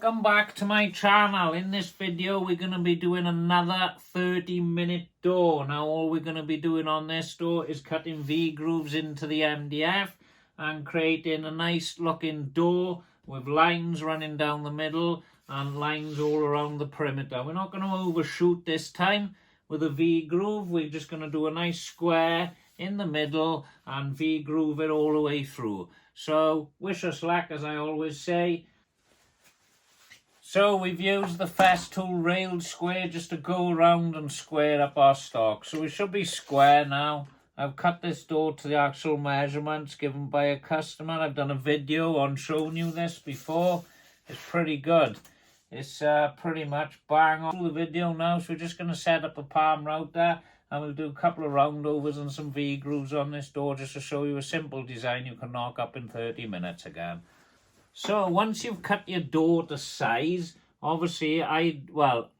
Welcome back to my channel. In this video we're going to be doing another 30-minute door. Now all we're going to be doing on this door is cutting V-grooves into the MDF and creating a nice looking door with lines running down the middle and lines all around the perimeter. We're not going to overshoot this time with a V-groove. We're just going to do a nice square in the middle and V-groove it all the way through. So wish us luck, as I always say. So we've used the Festool railed square just to go around and square up our stock. So we should be square now. I've cut this door to the actual measurements given by a customer. I've done a video on showing you this before. It's pretty good. It's pretty much bang on the video now. So we're just going to set up a palm router and we'll do a couple of roundovers and some V-grooves on this door just to show you a simple design you can knock up in 30 minutes again. So once you've cut your door to size, obviously I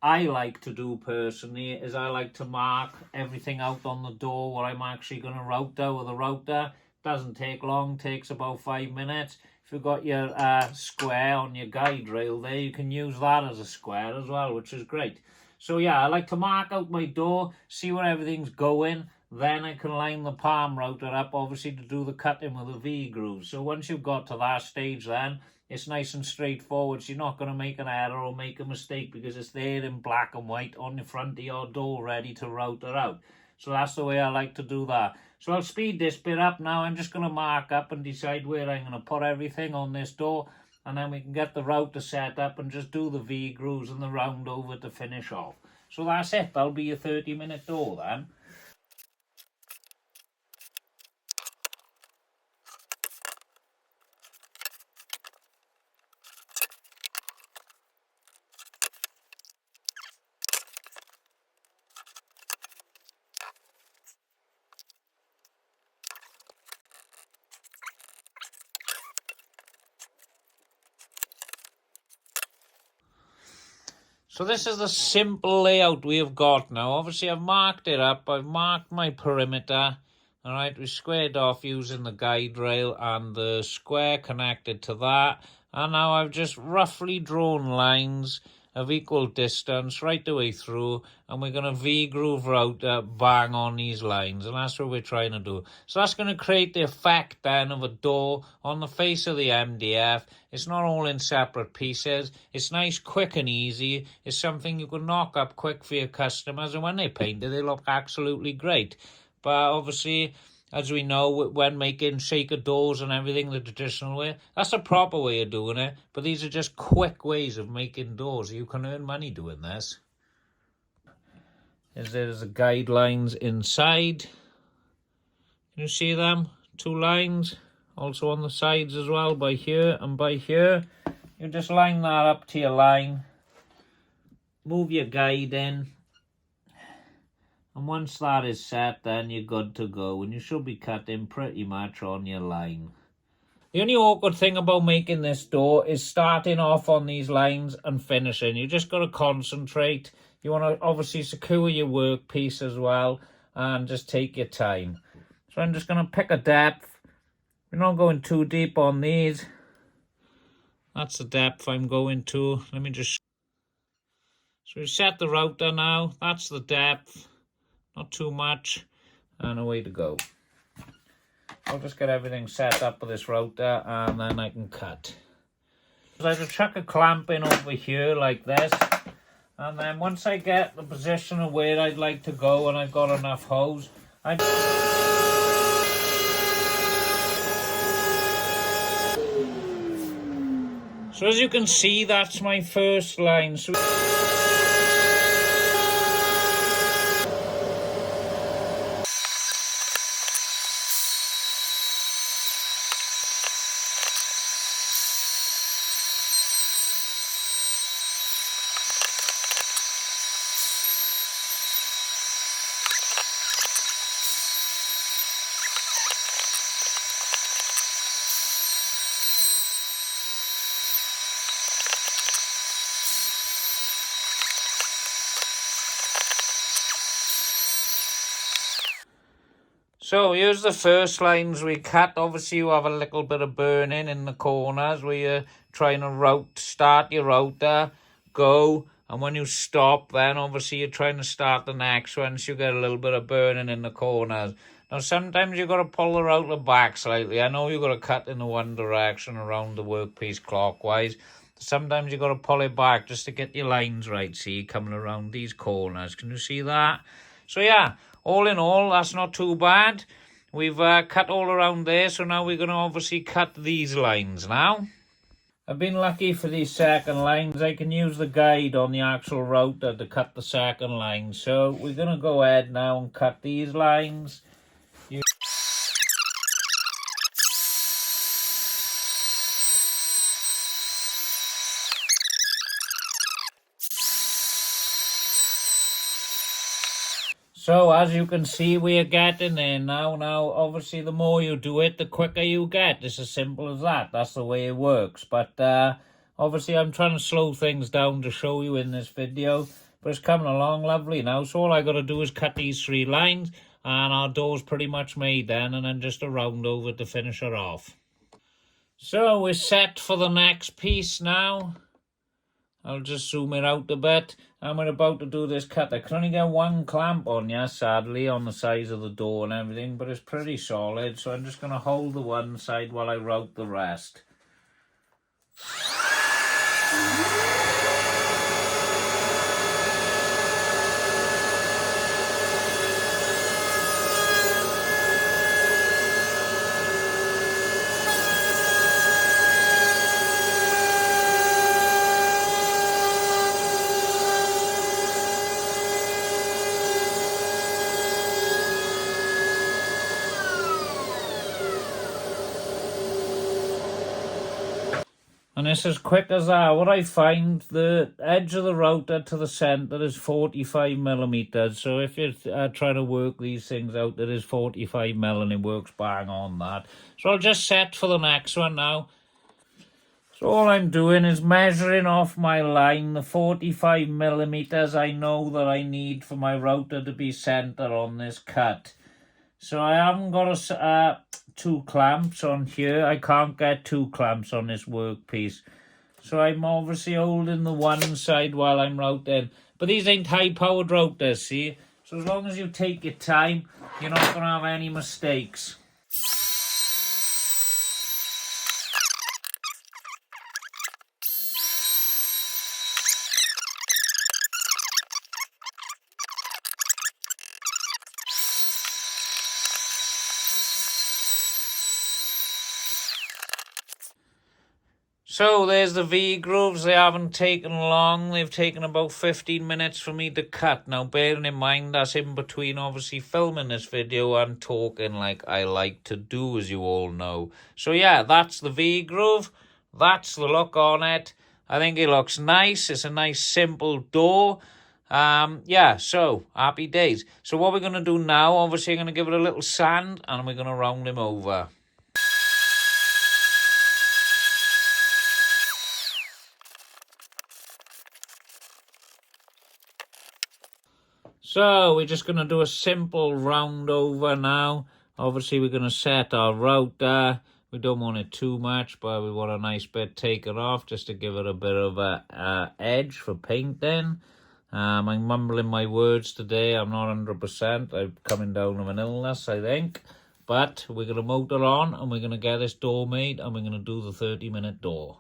like to do personally is I like to mark everything out on the door what I'm actually going to router with a router. Doesn't take long, takes about 5 minutes. If you've got your square on your guide rail there, you can use that as a square as well, which is great. So yeah, I like to mark out my door, see where everything's going. Then I can line the palm router up, obviously, to do the cutting with the V-grooves. So once you've got to that stage then, it's nice and straightforward. So you're not going to make an error or make a mistake because it's there in black and white on the front of your door ready to router out. So that's the way I like to do that. So I'll speed this bit up now. I'm just going to mark up and decide where I'm going to put everything on this door. And then we can get the router set up and just do the V-grooves and the round over to finish off. So that's it. That'll be your 30-minute door then. So this is the simple layout we have got now. Obviously, I've marked it up. I've marked my perimeter. All right, we squared off using the guide rail and the square connected to that. And now I've just roughly drawn lines of equal distance right the way through. And we're going to V-groove router bang on these lines. And that's what we're trying to do. So that's going to create the effect then of a door on the face of the MDF. It's not all in separate pieces. It's nice, quick and easy. It's something you can knock up quick for your customers. And when they paint it, they look absolutely great. But obviously, as we know, when making shaker doors and everything the traditional way, that's the proper way of doing it. But these are just quick ways of making doors. You can earn money doing this. There's the guidelines inside. Can you see them? 2 lines. Also on the sides as well, by here and by here. You just line that up to your line. Move your guide in. And once that is set, then you're good to go. And you should be cutting pretty much on your line. The only awkward thing about making this door is starting off on these lines and finishing. You just got to concentrate. You want to obviously secure your workpiece as well. And just take your time. So I'm just going to pick a depth. We're not going too deep on these. That's the depth I'm going to. Let me just... So we set the router now. That's the depth. Not too much, and away to go. I'll just get everything set up with this router and then I can cut. So I just chuck a clamp in over here like this, and then once I get the position of where I'd like to go and I've got enough hose, so as you can see, that's my first line. So So here's the first lines we cut. Obviously you have a little bit of burning in the corners where you trying to start your router, go, and when you stop, then obviously you're trying to start the next one, so you get a little bit of burning in the corners. Now sometimes you've got to pull the router back slightly. I know you've got to cut in the one direction around the workpiece clockwise. Sometimes you've got to pull it back just to get your lines right. See, coming around these corners. Can you see that? So yeah, all in all, that's not too bad. We've cut all around there, so now we're going to obviously cut these lines now. I've been lucky for these second lines. I can use the guide on the actual router to cut the second line. So we're going to go ahead now and cut these lines. So as you can see, we are getting there now. Now, obviously, the more you do it, the quicker you get. It's as simple as that. That's the way it works. But obviously, I'm trying to slow things down to show you in this video. But it's coming along lovely now. So all I got to do is cut these 3 lines. And our door's pretty much made then. And then just a round over to finish her off. So we're set for the next piece now. I'll just zoom it out a bit. And we're about to do this cut. I can only get 1 clamp on here, sadly, on the sides of the door and everything, but it's pretty solid. So I'm just going to hold the one side while I route the rest. And it's as quick as that. What I find, the edge of the router to the centre is 45 millimeters. So if you're trying to work these things out, it is 45 mil and it works bang on that. So I'll just set for the next one now. So all I'm doing is measuring off my line, the 45 millimeters I know that I need for my router to be centre on this cut. So I haven't got 2 clamps on here. I can't get 2 clamps on this workpiece. So I'm obviously holding the one side while I'm routing. But these ain't high-powered routers, see? So as long as you take your time, you're not going to have any mistakes. So there's the V-grooves. They haven't taken long. They've taken about 15 minutes for me to cut. Now, bearing in mind, that's in between obviously filming this video and talking like I like to do, as you all know. So yeah, that's the V-groove. That's the look on it. I think it looks nice. It's a nice simple door. Yeah, so happy days. So what we're going to do now, obviously I'm going to give it a little sand and we're going to round him over. So we're just going to do a simple round over now. Obviously we're going to set our router. We don't want it too much, but we want a nice bit taken off just to give it a bit of a edge for painting. I'm mumbling my words today. I'm not 100%. I'm coming down with an illness, I think. But we're going to motor on and we're going to get this door made and we're going to do the 30-minute door.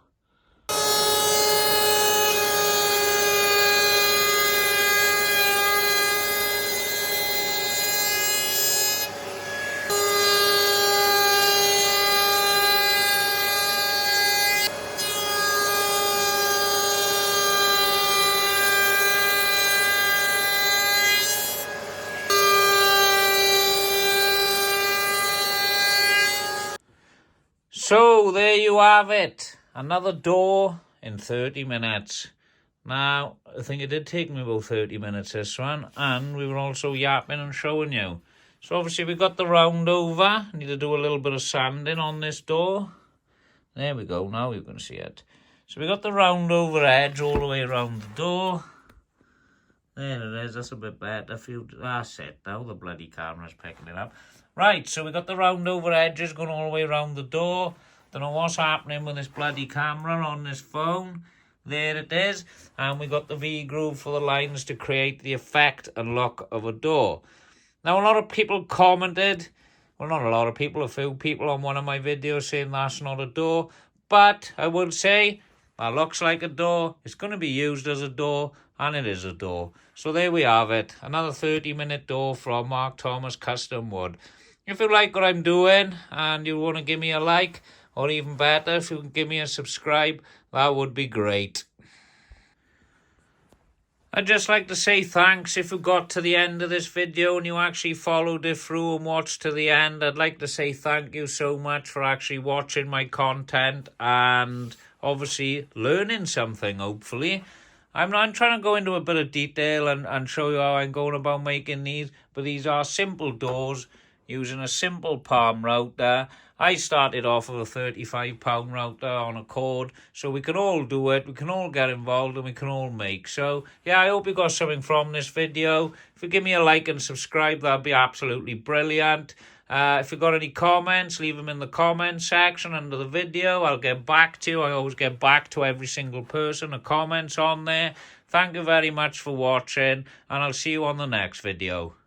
So there you have it, another door in 30 minutes. Now, I think it did take me about 30 minutes this one, and we were also yapping and showing you. So obviously we got the round over. I need to do a little bit of sanding on this door. There we go, now you can see it. So we got the round over edge all the way around the door. There it is, that's a bit better. That's it now, the bloody camera's picking it up. Right, so we got the round over edges going all the way around the door. Don't know what's happening with this bloody camera on this phone. There it is. And we got the V-groove for the lines to create the effect and look of a door. Now, a lot of people commented, well, not a lot of people, a few people on one of my videos saying that's not a door. But I would say that looks like a door. It's going to be used as a door, and it is a door. So there we have it. Another 30-minute door from Mark Thomas Custom Wood. If you like what I'm doing and you want to give me a like, or even better, if you can give me a subscribe, that would be great. I'd just like to say thanks if you got to the end of this video and you actually followed it through and watched to the end. I'd like to say thank you so much for actually watching my content and obviously learning something, hopefully. I'm trying to go into a bit of detail and show you how I'm going about making these, but these are simple doors using a simple palm router. I started off with a £35 router on a cord, so we can all do it, we can all get involved, and we can all make. So, yeah, I hope you got something from this video. If you give me a like and subscribe, that'd be absolutely brilliant. If you've got any comments, leave them in the comment section under the video. I'll get back to you. I always get back to every single person that comments on there. Thank you very much for watching, and I'll see you on the next video.